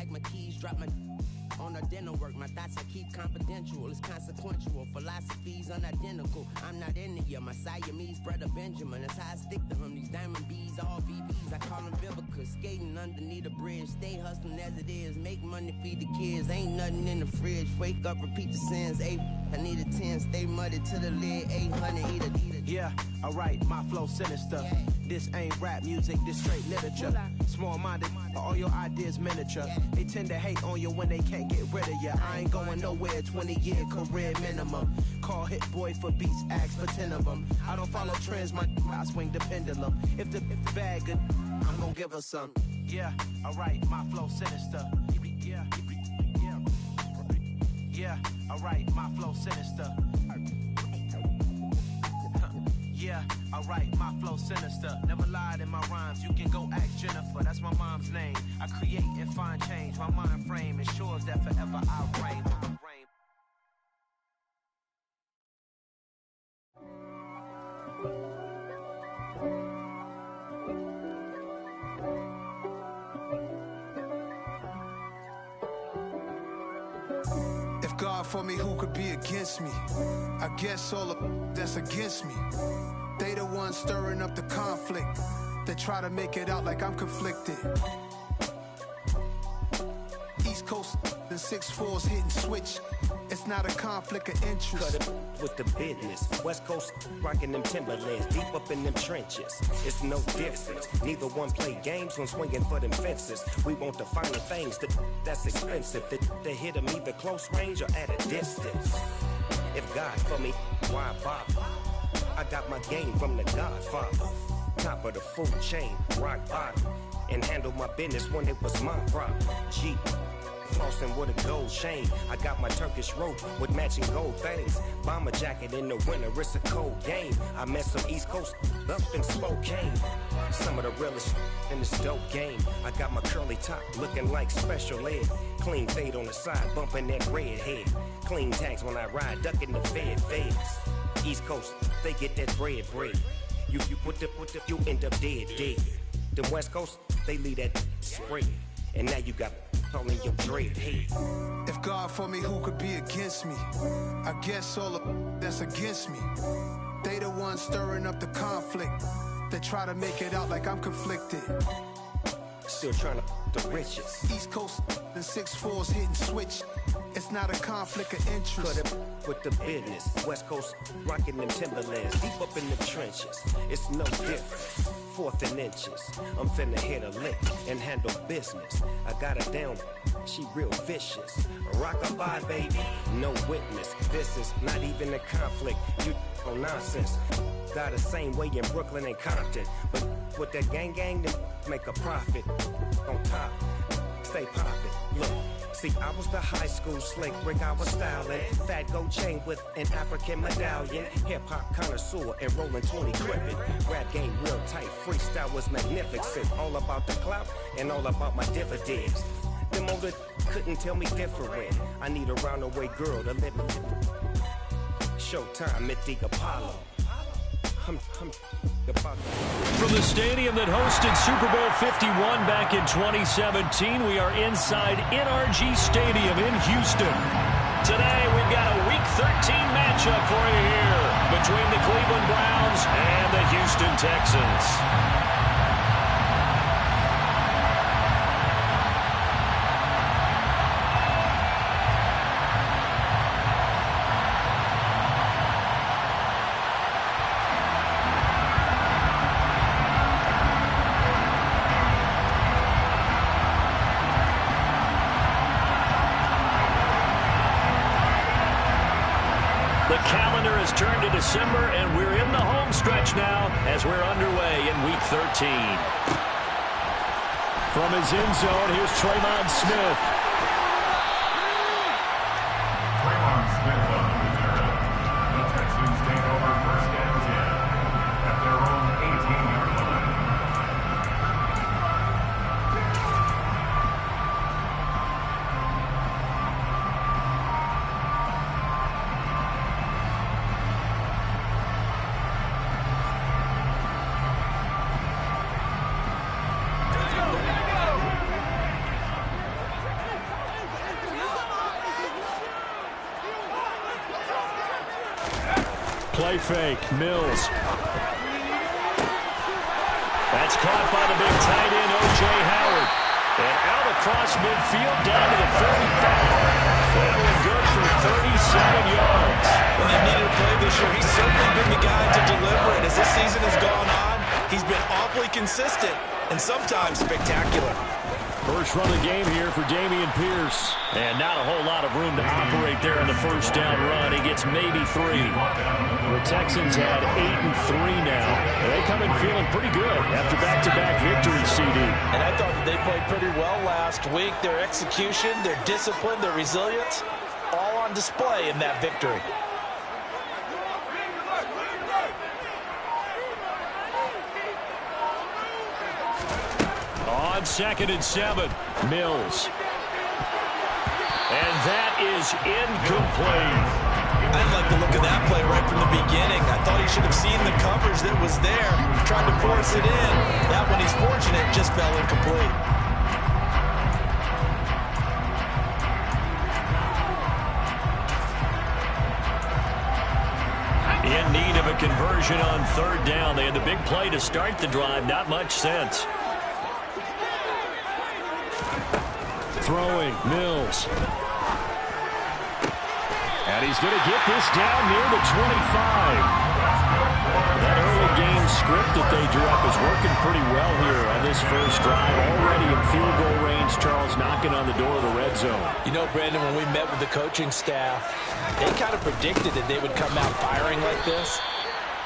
like my keys, drop my on her dinner work. My thoughts I keep confidential, it's consequential. Philosophies unidentical. I'm not in the my Siamese brother Benjamin. That's how I stick to him. These diamond bees, all BBs, I call them Vivica. Skating underneath the bridge, stay hustling as it is. Make money, feed the kids, ain't nothing in the fridge. Wake up, repeat the sins. I need a 10, stay muddy to the lid. 800, eat a. Yeah, alright, my flow sinister. Yeah. This ain't rap music, this straight literature. Small-minded, all your ideas miniature. Yeah. They tend to hate on you when they can't get rid of you. I ain't going nowhere, 20-year career minimum. Call Hit Boy for beats, ask for 10 of them. I don't follow trends, I swing the pendulum. If the bag good, I'm gonna give her some. Yeah, alright, my flow sinister. Yeah, yeah, yeah, alright, my flow sinister. Yeah, alright, my flow sinister. Never lied in my rhymes, you can go ask Jennifer, that's my mom's name. I create and find change, my mind frame ensures that forever I reign. If God for me, who could be against me? I guess all of that's against me. They the ones stirring up the conflict. They try to make it out like I'm conflicted. East Coast, the 6'4's hitting switch. It's not a conflict of interest. Cut it with the business. West Coast rocking them Timberlands, deep up in them trenches. It's no difference. Neither one play games when swinging for them fences. We want the finer things that's expensive. They hit them either close range or at a distance. If God for me, why bother? I got my game from the Godfather. Top of the food chain, rock bottom. And handle my business when it was my problem. G. Flossing with a gold chain. I got my Turkish rope with matching gold things. Bomber jacket in the winter, it's a cold game. I met some East Coast up in Spokane. Some of the realest in this dope game. I got my curly top looking like special ed. Clean fade on the side, bumping that red head. Clean tags when I ride, ducking the feds. East Coast, they get that bread. You you end up dead. The West Coast, they leave that spread. And now you got all in your dread head. If God for me, who could be against me? I guess all of that's against me. They the ones stirring up the conflict. They try to make it out like I'm conflicted. Still trying to the riches. East Coast, the 6'4's hitting switch. It's not a conflict of interest. Cut it with the business. West Coast rocking them Timberlands, deep up in the trenches. It's no difference. 4th and inches. I'm finna hit a lick and handle business. I got her down, she real vicious. Rock-a-bye, baby, no witness. This is not even a conflict. You on nonsense. Got the same way in Brooklyn and Compton, but with that gang, then make a profit. On top, stay poppin'. Look. See, I was the high school slick Rick, I was styling. Fat gold chain with an African medallion. Hip-hop connoisseur and rolling 20 cribbin'. Rap game real tight, freestyle was magnificent. All about the clout and all about my dividends. Them older couldn't tell me different. I need a roundaway girl to live with. Showtime at the Apollo. From the stadium that hosted Super Bowl 51 back in 2017, we are inside NRG Stadium in Houston. Today, we've got a Week 13 matchup for you here between the Cleveland Browns and the Houston Texans. Turned to December, and we're in the home stretch now as we're underway in Week 13. From his end zone, here's Tremon Smith. Tremon Smith on the return. The Texans take over 1st and 10 at their own 18-yard line. play fake. Mills. That's caught by the big tight end, O.J. Howard. And out across midfield down to the 45. That one good for 37 yards. When they needed a play this year, he's certainly been the guy to deliver it. As this season has gone on, he's been awfully consistent and sometimes spectacular. First run of the game here for Dameon Pierce. And not a whole lot of room to operate there in the first down run. He gets maybe 3. The Texans had 8-3 now. They come in feeling pretty good after back-to-back victories, CD. And I thought that they played pretty well last week. Their execution, their discipline, their resilience, all on display in that victory. On 2nd and 7, Mills. And that is incomplete. I didn't like the look of that play right from the beginning. I thought he should have seen the coverage that was there, tried to force it in. That one, he's fortunate, just fell incomplete. In need of a conversion on 3rd down. They had the big play to start the drive. Not much sense. Throwing, Mills. And he's going to get this down near the 25. That early game script that they drew up is working pretty well here on this first drive. Already in field goal range, Charles knocking on the door of the red zone. You know, Brandon, when we met with the coaching staff, they kind of predicted that they would come out firing like this.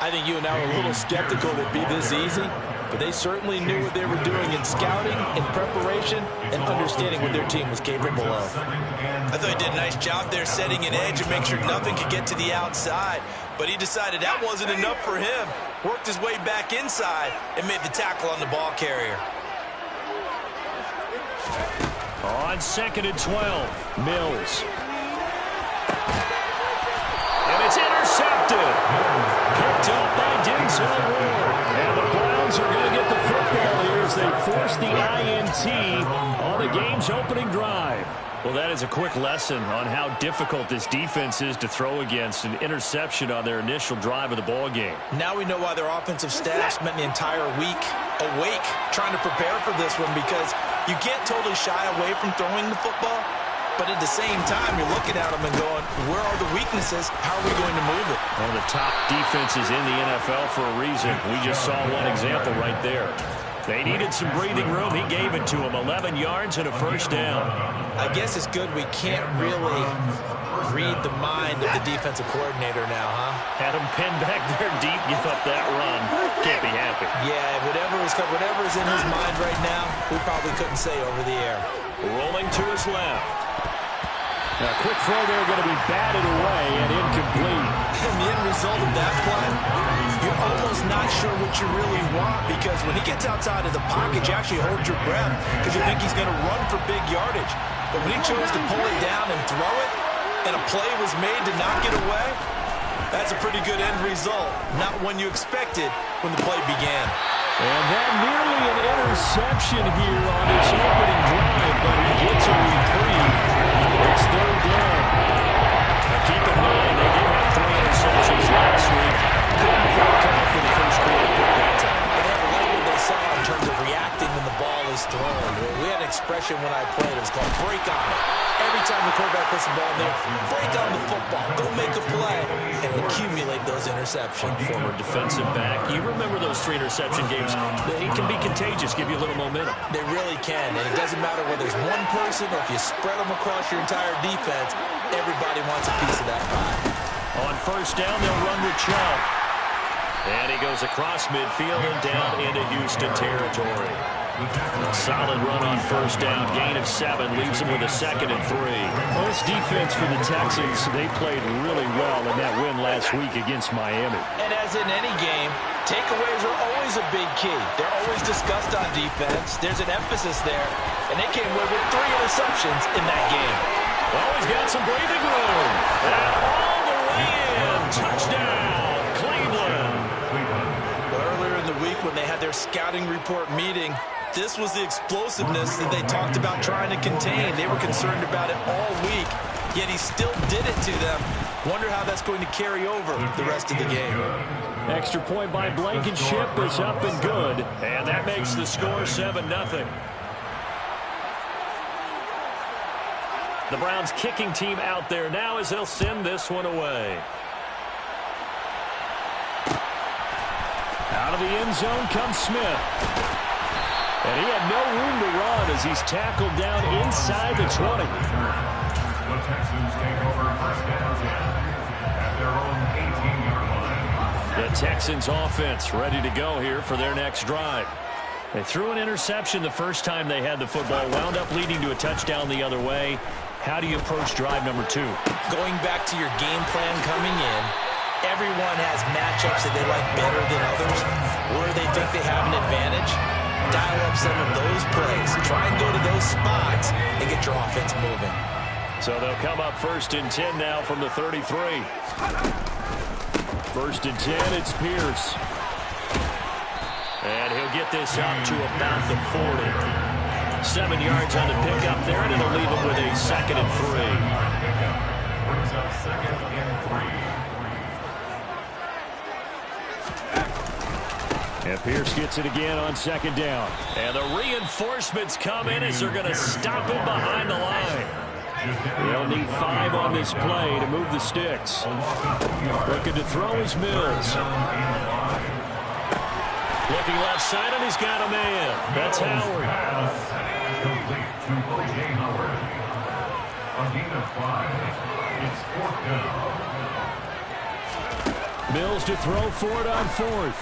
I think you and I were a little skeptical it would be this easy, but they certainly knew what they were doing in scouting, in preparation, and understanding what their team was capable of. I thought he did a nice job there setting an edge and make sure nothing could get to the outside, but he decided that wasn't enough for him. Worked his way back inside and made the tackle on the ball carrier. On 2nd and 12, Mills. And it's intercepted. Picked up by Denzel Ward. And the Browns are going to get the football here as they force the INT on the game's opening drive. Well, that is a quick lesson on how difficult this defense is to throw against. An interception on their initial drive of the ball game. Now we know why their offensive staff spent the entire week awake trying to prepare for this one, because you can't totally shy away from throwing the football. But at the same time, you're looking at them and going, where are the weaknesses? How are we going to move it? One of the top defenses in the NFL for a reason. We just saw one example right there. They needed some breathing room. He gave it to them. 11 yards and a first down. I guess it's good we can't really read the mind of the defensive coordinator now, huh? Had him pinned back there deep, give up that run. Can't be happy. Yeah, whatever is in his mind right now, we probably couldn't say over the air. Rolling to his left. A quick throw there, going to be batted away and incomplete. And the end result of that play, you're almost not sure what you really want, because when he gets outside of the pocket, you actually hold your breath because you think he's going to run for big yardage. But when he chose to pull it down and throw it, and a play was made to knock it away, that's a pretty good end result. Not one you expected when the play began. And that nearly an interception here on its opening drive, but he gets a reprieve. It's 3rd down. Now keep in mind, they did have 3 interceptions last week. Couldn't quite come up with the first quarter pick that time. They have a like what they saw in terms of reacting when the ball is thrown. We had an expression when I played. It was called break on it. Every time the quarterback puts the ball in there, break on the football. Go make a play and accumulate those interceptions. Former defensive back. You remember those 3 interception games. It can be contagious, give you a little momentum. They really can, and it doesn't matter whether it's one person or if you spread them across your entire defense, everybody wants a piece of that pie. On first down, they'll run with Chubb. And he goes across midfield and down into Houston territory. A solid run on first down. Gain of 7 leaves him with a 2nd and 3. Well, this defense for the Texans, they played really well in that win last week against Miami. And as in any game, takeaways are always a big key. They're always discussed on defense. There's an emphasis there, and they came away with 3 interceptions in that game. Well, he's got some breathing room. And all the way in. Touchdown, Cleveland. Well, earlier in the week when they had their scouting report meeting, this was the explosiveness that they talked about trying to contain. They were concerned about it all week. yet he still did it to them. Wonder how that's going to carry over the rest of the game. Extra point by Blankenship is up and good. And that makes the score 7-0. The Browns kicking team out there now as they'll send this one away. Out of the end zone comes Smith. And he had no room to run as he's tackled down inside the 20. The Texans take over first down at their own 18-yard line. The Texans offense ready to go here for their next drive. They threw an interception the first time they had the football, wound up leading to a touchdown the other way. How do you approach drive number 2? Going back to your game plan coming in, everyone has matchups that they like better than others. Where they think they have an advantage, dial up some of those plays. Try and go to those spots and get your offense moving. So they'll come up 1st and 10 now from the 33. 1st and 10, it's Pierce. And he'll get this up to about the 40. 7 yards on the pickup there, and it'll leave him with a 2nd and 3. Brings up 2nd and 3. And Pierce gets it again on 2nd down. And the reinforcements come in as they're going to stop him behind the line. They'll need 5 on this play to move the sticks. Looking to throw is Mills. Looking left side, and he's got a man. That's Howard. Complete to O.J. Howard. A gain of 5. It's 4th down. Mills to throw for it on 4th.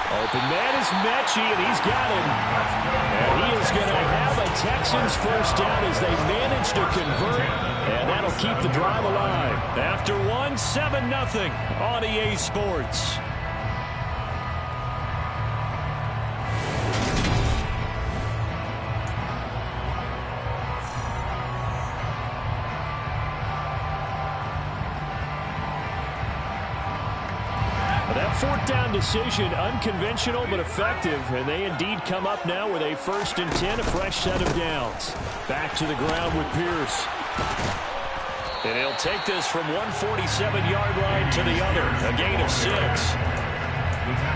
Open man is Mechie, and he's got him. And he is going to have a Texans first down as they manage to convert. And that'll keep the drive alive. After 1, 7-0 on EA Sports. That 4th down decision, unconventional but effective, and they indeed come up now with a 1st and 10, a fresh set of downs. Back to the ground with Pierce. And he'll take this from 147-yard line to the other, a gain of 6.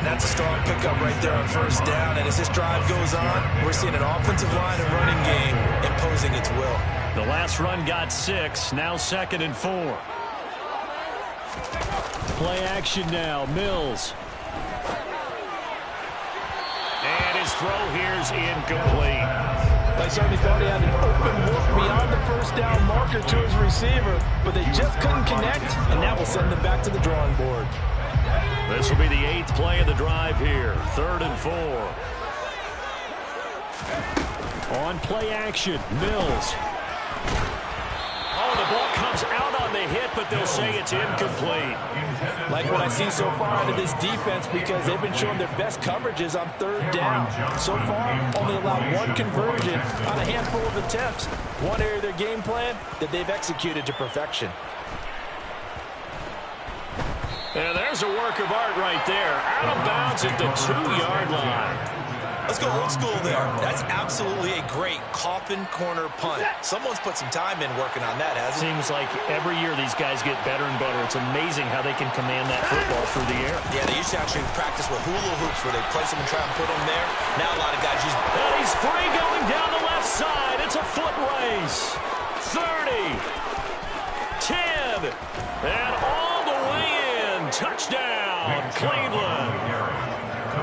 That's a strong pickup right there on 1st down, and as this drive goes on, we're seeing an offensive line and running game imposing its will. The last run got 6, now 2nd and 4. Play action now, Mills. And his throw here's incomplete. They certainly thought he had an open look beyond the 1st down marker to his receiver, but they just couldn't connect, and that will send them back to the drawing board. This will be the 8th play of the drive here, 3rd and 4. On play action, Mills. Oh, the ball comes out on the hit, but they'll say it's incomplete. Like what I've seen so far out of this defense, because they've been showing their best coverages on 3rd down. So far, only allowed 1 conversion on a handful of attempts. One area of their game plan that they've executed to perfection. And there's a work of art right there. Out of bounds at the 2-yard line. Let's go old school there. That's absolutely a great coffin corner punt. Someone's put some time in working on that, hasn't it? Seems like every year these guys get better and better. It's amazing how they can command that football through the air. Yeah, they used to actually practice with hula hoops where they place them and try and put them there. Now a lot of guys use... And he's free going down the left side. It's a foot race. 30. 10. And all the way in. Touchdown, Cleveland.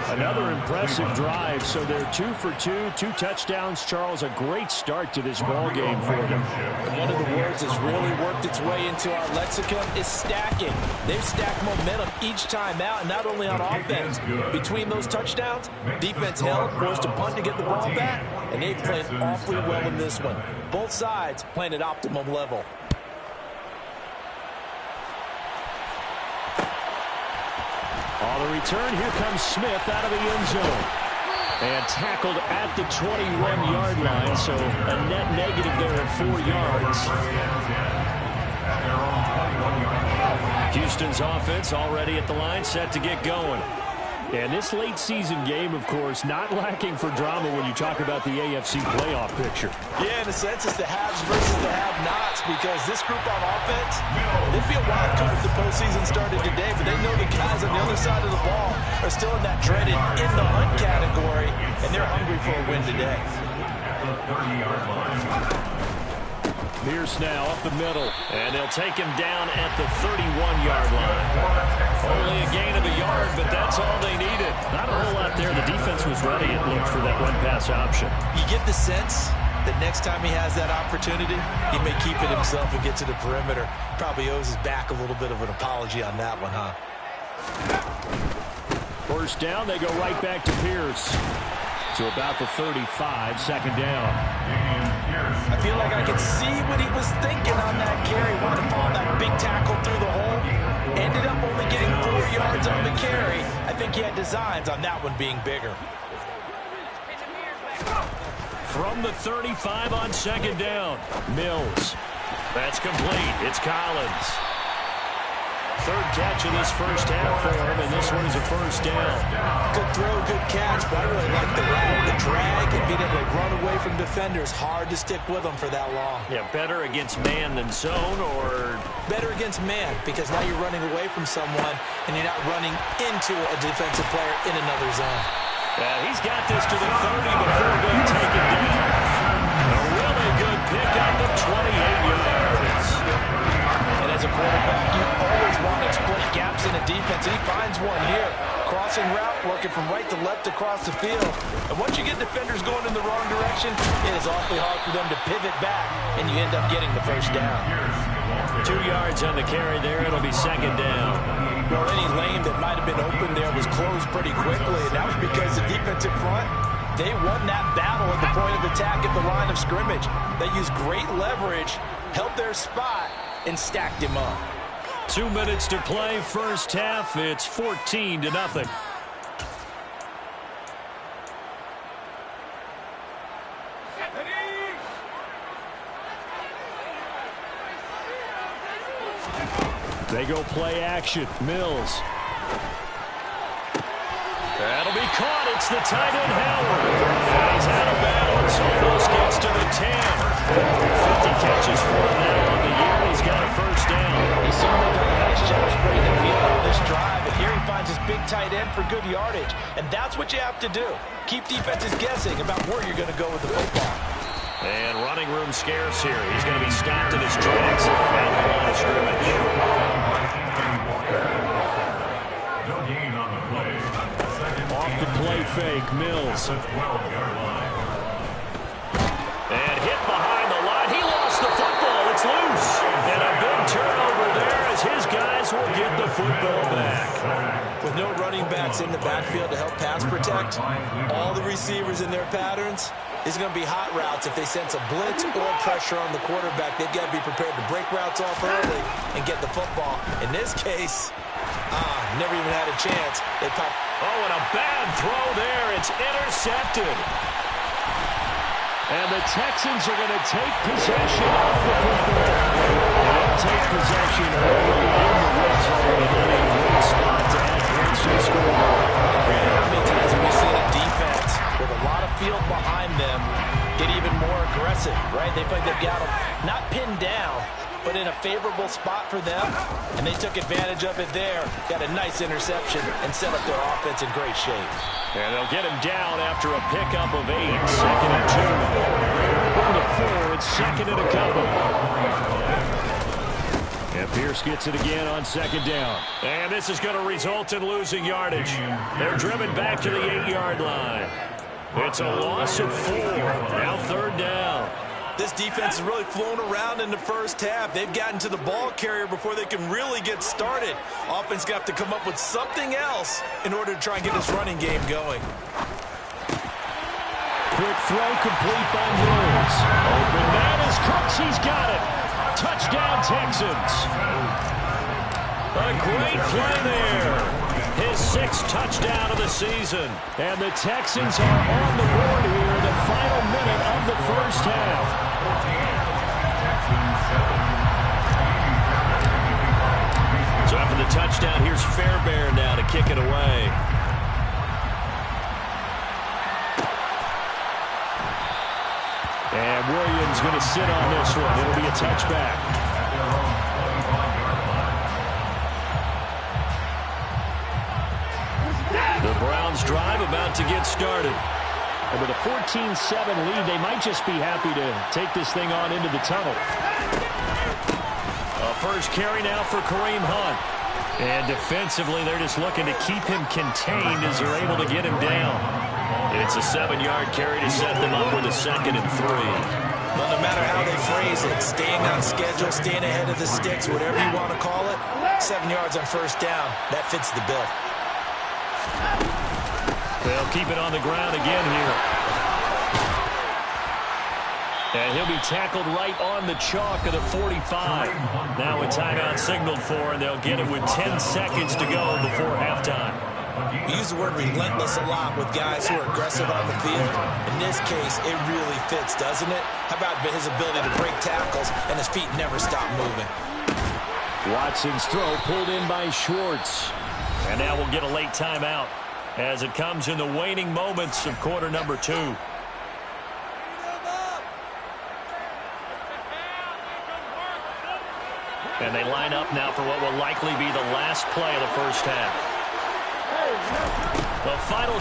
Another impressive drive, so they're 2 for 2, 2 touchdowns. Charles, a great start to this ball game for them. And one of the words that's really worked its way into our lexicon is stacking. They've stacked momentum each time out, and not only on offense. Between those touchdowns, defense held, forced a punt to get the ball back, and they've played awfully well in this one. Both sides playing at optimum level. On the return, here comes Smith out of the end zone. And tackled at the 21-yard line, so a net negative there of 4 yards. Houston's offense already at the line, set to get going. And this late season game, of course, not lacking for drama when you talk about the AFC playoff picture. Yeah, in a sense, it's the haves versus the have-nots, because this group on offense, they'd be a wild card if the postseason started today, but they know the guys on the other side of the ball are still in that dreaded in the hunt category, and they're hungry for a win today. Pierce now up the middle, and they'll take him down at the 31-yard line. Only a gain of a yard, but that's all they needed. Not a whole lot there. The defense was ready, it looked, for that run-pass option. You get the sense that next time he has that opportunity, he may keep it himself and get to the perimeter. Probably owes his back a little bit of an apology on that one, huh? First down, they go right back to Pierce. To about the 35, second down. I feel like I could see what he was thinking on that carry. Wanted to follow that big tackle through the hole. Ended up only getting 4 yards on the carry. I think he had designs on that one being bigger. From the 35 on second down, Mills. That's complete. It's Collins. Third catch of this first half for him, and this one is a first down. Good throw, good catch, but I really like the route, the drag, and being able to run away from defenders. Hard to stick with them for that long. Yeah, better against man than zone, or? Better against man, because now you're running away from someone, and you're not running into a defensive player in another zone. He's got this to the 30 before being taken down. A really good pickup of 28 yards. And as a quarterback, you always want to exploit gaps in a defense, and he finds one here. Crossing route, working from right to left across the field. And once you get defenders going in the wrong direction, it is awfully hard for them to pivot back, and you end up getting the first down. 2 yards on the carry there. It'll be second down. Well, any lane that might have been open there was closed pretty quickly, and that was because the defensive front, they won that battle at the point of attack at the line of scrimmage. They used great leverage, held their spot, and stacked him up. 2 minutes to play, first half. It's 14-0. They go play action. Mills. That'll be caught. It's the tight end, Howard. He's out of bounds. Almost gets to the 10. 50 catches for him now on the year. He's got a first down. He's certainly done a nice job spreading the field on this drive. And here he finds his big tight end for good yardage. And that's what you have to do. Keep defenses guessing about where you're going to go with the football. And running room scarce here. He's going to be stopped in his tracks at the line of scrimmage. Off the play fake, Mills. And hit behind the line. He lost the football. It's loose. And a big turnover there as his guys will get the football back. With no running backs in the backfield to help pass protect, all the receivers in their patterns, it's going to be hot routes. If they sense a blitz or pressure on the quarterback, they've got to be prepared to break routes off early and get the football. In this case, never even had a chance. They pop. Oh, and a bad throw there. It's intercepted. And the Texans are going to take possession of the football. They'll take possession early in the red zone and in a great spot to add points to the score. How many times have we seen a defense with a lot of field behind them get even more aggressive, right? They feel like they've got them not pinned down, but in a favorable spot for them, and they took advantage of it there. Got a nice interception and set up their offense in great shape. And they'll get him down after a pickup of 8. Second and 2. From the 4, it's second and a couple. And Pierce gets it again on second down. And this is going to result in losing yardage. They're driven back to the 8-yard line. It's a loss of 4. Now third down. This defense has really flown around in the first half. They've gotten to the ball carrier before they can really get started. Offense going to have to come up with something else in order to try and get this running game going. Quick throw complete by Mills. Open man is Cooks. He's got it. Touchdown, Texans. A great play there. His 6th touchdown of the season. And the Texans are on the board here in the final minute of the first half. So after the touchdown, here's Fairbairn now to kick it away. Watson's going to sit on this one. It'll be a touchback. The Browns drive about to get started. And with a 14-7 lead, they might just be happy to take this thing on into the tunnel. A first carry now for Kareem Hunt. And defensively, they're just looking to keep him contained as they're able to get him down. It's a 7-yard carry to set them up with a 2nd and 3. Well, no matter how they phrase it, staying on schedule, staying ahead of the sticks, whatever you want to call it, 7 yards on first down, that fits the bill. They'll keep it on the ground again here. And he'll be tackled right on the chalk of the 45. Now a timeout signaled for, and they'll get it with 10 seconds to go before halftime. We use the word relentless a lot with guys who are aggressive on the field. In this case, it really fits, doesn't it? How about his ability to break tackles and his feet never stop moving? Watson's throw pulled in by Schwartz. And now we'll get a late timeout as it comes in the waning moments of quarter number 2. And they line up now for what will likely be the last play of the first half. The final